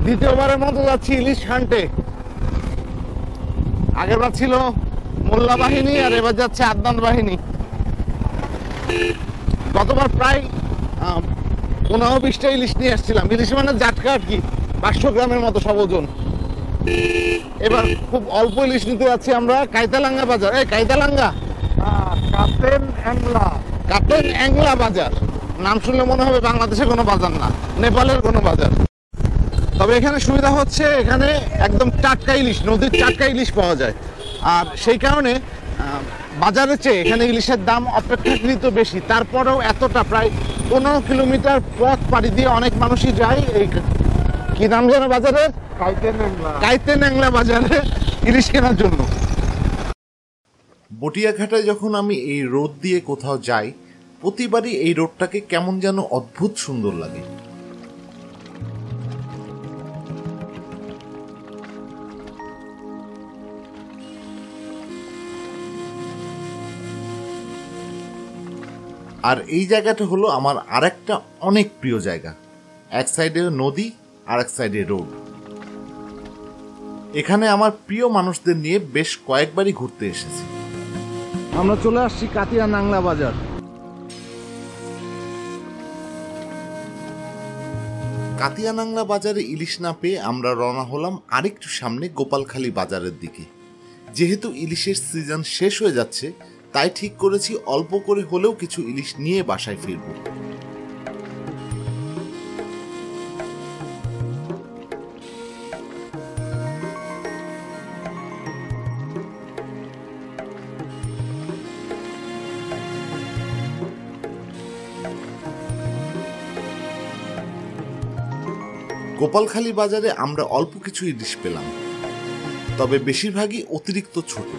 দ্বিতীয়বারের মতো যাচ্ছি ইলিশ হান্টে। আগেরবার ছিল মোল্লা বাহিনী, আর এবার যাচ্ছে আদনান বাহিনী। গতবার প্রায় 15-20টা ইলিশ নিয়ে আসছিলাম। ইলিশ মানে জাটকা আর কি, 500 গ্রামের মতো সব ওজন। এবার খুব অল্প ইলিশ নিতে যাচ্ছি আমরা কাইতালাঙ্গা বাজার। এই কাইতালাঙ্গা, কাপ্তেন অ্যাংলা বাজার। নাম শুনলে মনে হবে বাংলাদেশের কোনো বাজার না, নেপালের কোনো বাজার। তবে এখানে সুবিধা হচ্ছে এখানে একদম টাটকা ইলিশ, নদীর টাটকা ইলিশ পাওয়া যায়। আর সেই কারণে বাজারের চেয়ে এখানে ইলিশের দাম অপেক্ষাকৃত বেশি। তারপরেও এতটা, প্রায় 15 কিলোমিটার পথ পাড়ি দিয়ে অনেক মানুষই যায় এই কি নাম যেন বাজারের, কাইতেন অ্যাংলা বাজারে ইলিশ কেনার জন্য। বটিয়াঘাটায় যখন আমি এই রোড দিয়ে কোথাও যাই, প্রতিবারই এই রোডটাকে কেমন যেন অদ্ভুত সুন্দর লাগে। আর এই জায়গাটা হলো আমার আরেকটা অনেক প্রিয় জায়গা। এক সাইডে নদী, আর এক সাইডে রোড। এখানে আমার প্রিয় মানুষদের নিয়ে বেশ কয়েকবারই ঘুরতে এসেছি। আমরা চলে আসছি কাতিয়া নাংলা বাজার। কাতিয়া নাংলা বাজারে ইলিশ না পেয়ে আমরা রওনা হলাম আরেকটু সামনে গোপালখালী বাজারের দিকে। যেহেতু ইলিশের সিজন শেষ হয়ে যাচ্ছে, তাই ঠিক করেছি অল্প করে হলেও কিছু ইলিশ নিয়ে বাসায় ফিরব। গোপালখালী বাজারে আমরা অল্প কিছু ইলিশ পেলাম, তবে বেশিরভাগই অতিরিক্ত ছোট।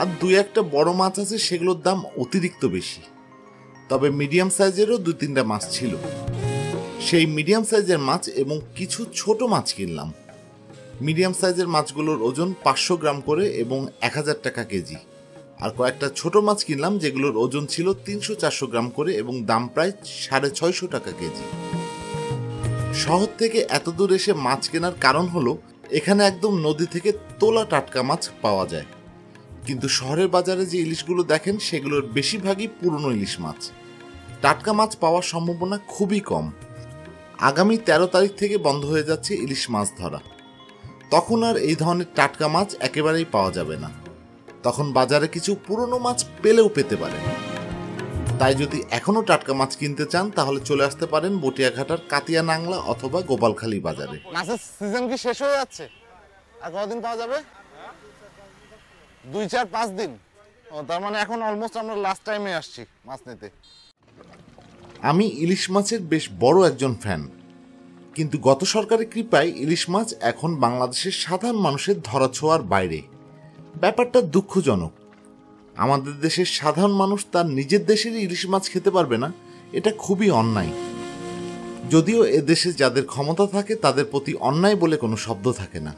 আর 2-1টা বড় মাছ আছে, সেগুলোর দাম অতিরিক্ত বেশি। তবে মিডিয়াম সাইজেরও 2-3টা মাছ ছিল। সেই মিডিয়াম সাইজের মাছ এবং কিছু ছোট মাছ কিনলাম। মিডিয়াম সাইজের মাছগুলোর ওজন 500 গ্রাম করে এবং 1000 টাকা কেজি। আর কয়েকটা ছোট মাছ কিনলাম যেগুলোর ওজন ছিল 300-400 গ্রাম করে এবং দাম প্রায় 650 টাকা কেজি। শহর থেকে এত দূর এসে মাছ কেনার কারণ হলো এখানে একদম নদী থেকে তোলা টাটকা মাছ পাওয়া যায়। কিন্তু শহরের বাজারে যে ইলিশগুলো দেখেন সেগুলোর বেশিরভাগই পুরনো ইলিশ মাছ। টাটকা মাছ পাওয়ার সম্ভাবনা খুবই কম। আগামী 13 তারিখ থেকে বন্ধ হয়ে যাচ্ছে ইলিশ মাছ ধরা। তখন আর এই ধরনের টাটকা মাছ একেবারেই পাওয়া যাবে না। তখন বাজারে কিছু পুরনো মাছ পেলেও পেতে পারেন। তাই যদি এখনো টাটকা মাছ কিনতে চান তাহলে চলে আসতে পারেন বটিয়াঘাটার কাতিয়া নাংলা অথবা গোপালখালী বাজারে। মাছের সিজন কি শেষ হয়ে যাচ্ছে? আর কতদিন পাওয়া যাবে? 2-4-5 দিন। ও, তার মানে এখন অলমোস্ট আমরা লাস্ট টাইমে আসছি মাছ নিতে। আমি ইলিশ মাছের বেশ বড় একজন ফ্যান, কিন্তু গত সরকারের কৃপায় ইলিশ মাছ এখন বাংলাদেশের সাধারণ মানুষের ধরাছোঁয়ার বাইরে। ব্যাপারটা দুঃখজনক। আমাদের দেশের সাধারণ মানুষ তার নিজের দেশেরই ইলিশ মাছ খেতে পারবে না, এটা খুবই অন্যায়। যদিও এদেশে যাদের ক্ষমতা থাকে তাদের প্রতি অন্যায় বলে কোনো শব্দ থাকে না।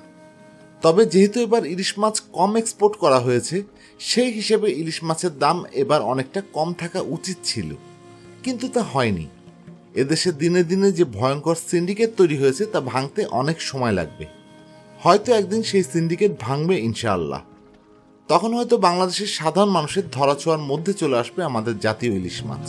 তবে যেহেতু এবার ইলিশ মাছ কম এক্সপোর্ট করা হয়েছে, সেই হিসেবে ইলিশ মাছের দাম এবার অনেকটা কম থাকা উচিত ছিল, কিন্তু তা হয়নি। এদেশে দিনে দিনে যে ভয়ঙ্কর সিন্ডিকেট তৈরি হয়েছে তা ভাঙতে অনেক সময় লাগবে। হয়তো একদিন সেই সিন্ডিকেট ভাঙবে ইনশাআল্লাহ। তখন হয়তো বাংলাদেশের সাধারণ মানুষের ধরাছোঁয়ার মধ্যে চলে আসবে আমাদের জাতীয় ইলিশ মাছ।